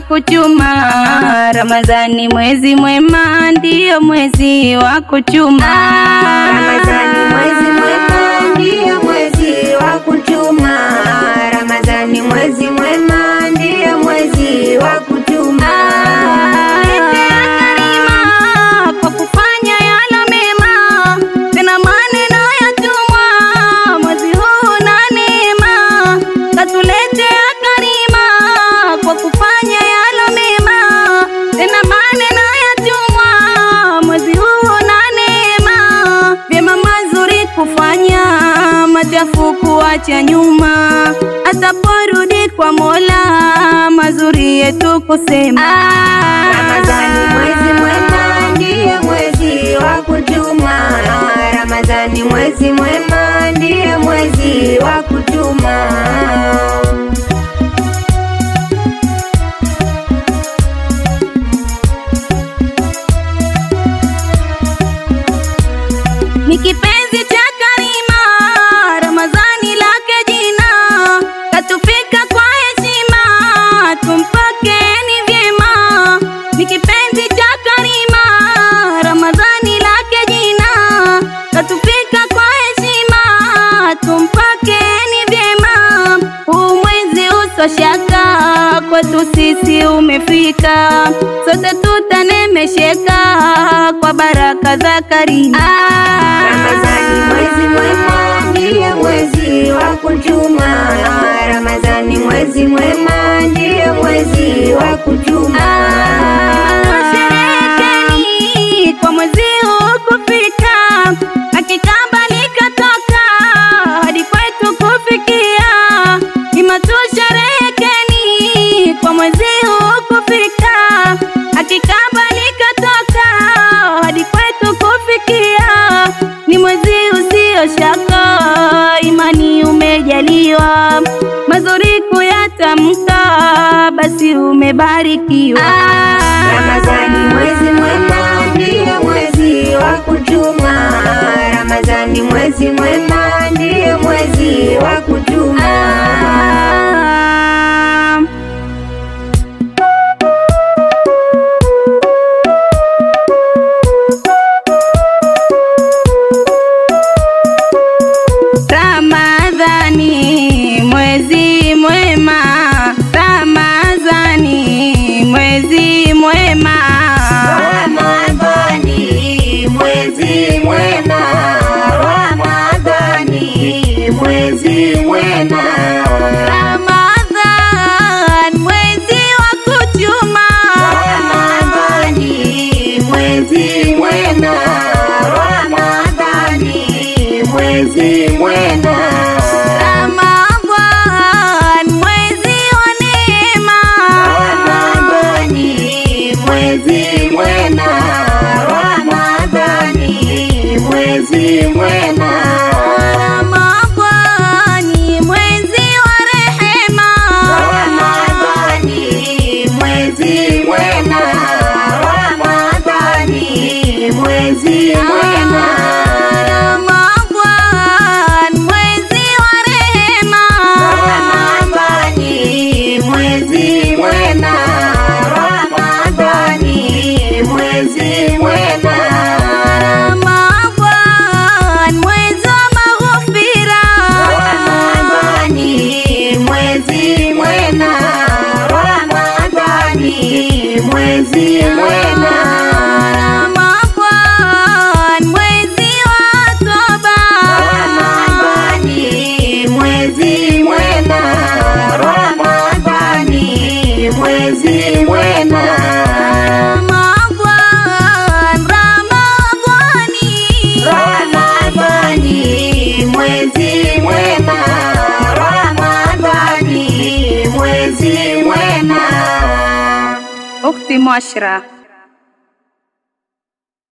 wa kuchuma. Ramadhani mwezi mwema, ndio mwezi wa kuchuma. Ramadhani mwezi mwema, ndio mwezi wa kuchuma. Ramadhani mwezi mwema, ndio mwezi wa kuchuma. Kwa kufanya yalo mema, tena maneno yatumwa. Mwezi huu na neema, katuletea karima. Kwa kufanya yalo mema, tena maneno yatumwa. Mwezi huu na neema, vyema mazuri kufanya, machafu kuacha nyuma. Ataporudi kwa Mola, mazuri yetu kusema. Ramadhani mwezi mwema, ndio mwezi wa kuchuma. Ramadhani mwezi mwema, ndio mwezi wa kuchuma. Ni kipenzi cha karima, Ramadhani lake jina. Katufika kwa heshima, tumpokeni vyema. Ni kipenzi cha karima, Ramadhani lake jina. Katufika kwa heshima, tumpokeni vyema. Huu mwezi uso shaka, kwetu sisi umefika. Sote tutanemesheka kwa baraka za karima. Ramadhani mwezi mwema, ndio mwezi wa kuchuma. Ramadhani mwezi mwema, ndio mwezi wa kuchuma. Sherekeni kwa mwezi huu kufika, hakika mbali katoka hadi kwetu kufikia. Ima tusherehekeni kwa mwezi huu kufika, hakika mbali katoka hadi kwetu kufikia. Ni mwezi usio shaka, imani umejaliwa, mazuri kuyatamka, basi umebarikiwa. Ramadhani mwezi mwema, ndio mwezi wa kuchuma. Ramadhani mwezi mwema, ndio mwezi wa kuchuma. Ramadhani mwezi mwema, Ramadhani mwezi mwema. Ramadhani mwezi mwema. Ramadhani mwezi mwema. Ramadhan mwezi wa kuchuma. Ramadhani mwezi mwema. Ramadhani mwezi mwema. Ramadhan mwezi wa neema. Ramadhani mwezi mwema. Ramadhani mwezi mwema. Ramadhani mwezi wa rehema. Ramadhani mwezi mwema. Ramadhani mwezi mwema. Ramadhan mwezi wa rehema. Ramadhani mwezi mwema. Ramadhani mwezi mwema. Ramadhan mwezi wa maghfira. Ramadhani mwezi mwema. Ramadhani mwezi mwema. Ramadhan mwezi wa toba. Ramadhani mwezi mwema. Ramadhani mwezi mwema. Ramadhani mwezi mwema. Ramadhani mwezi mwema. Ukhti Muashra.